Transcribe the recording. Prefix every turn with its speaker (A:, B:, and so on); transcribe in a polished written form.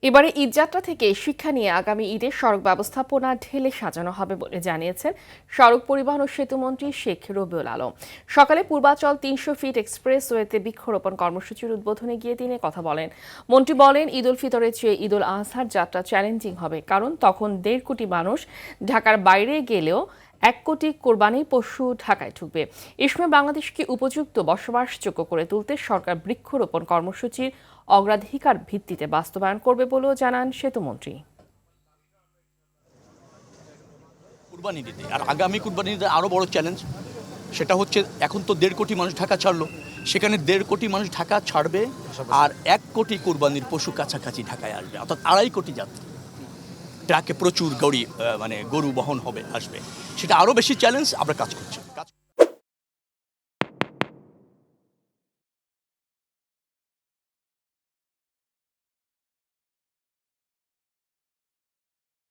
A: এবারে ঈদযাত্রা থেকে শিক্ষা নিয়ে আগামী ঈদের সড়ক ব্যবস্থাপনা ঢেলে সাজানো হবে বলে জানিয়েছেন সড়ক পরিবহন ও সেতুমন্ত্রী শেখ রবিউল আলম। সকালে পূর্বাচল ৩০০ ফিট এক্সপ্রেসওয়েতে বৃক্ষরোপণ কর্মসূচির উদ্বোধনে গিয়ে তিনি কথা বলেন। মন্ত্রী বলেন, ঈদ উল ফিতরের চেয়ে ঈদ উল আজহার যাত্রা চ্যালেঞ্জিং হবে, কারণ তখন ১.৫ কোটি মানুষ ঢাকার বাইরে গেলেও ১ কোটি কোরবানির পশু ঢাকায় ঢুকবে। এ সময় বাংলাদেশকে উপযুক্ত বসবাসযোগ্য করে তুলতে সরকার বৃক্ষরোপণ কর্মসূচির অগ্রাধিকার ভিত্তিতে বাস্তবায়ন করবে বলেও জানান সেতুমন্ত্রী।
B: কুরবানি দিতে আর আগামী কুরবানি দিতে আরও বড় চ্যালেঞ্জ, সেটা হচ্ছে এখন তো ১.৫ কোটি মানুষ ঢাকা ছাড়লো, সেখানে ১.৫ কোটি মানুষ ঢাকা ছাড়বে আর ১ কোটি কুরবানির পশু কাছাকাছি ঢাকায় আসবে, অর্থাৎ ২.৫ কোটি যাত্রী ট্রাকে প্রচুর গরু বহন হবে আসবে। সেটা আরও বেশি চ্যালেঞ্জ, আমরা কাজ করছি।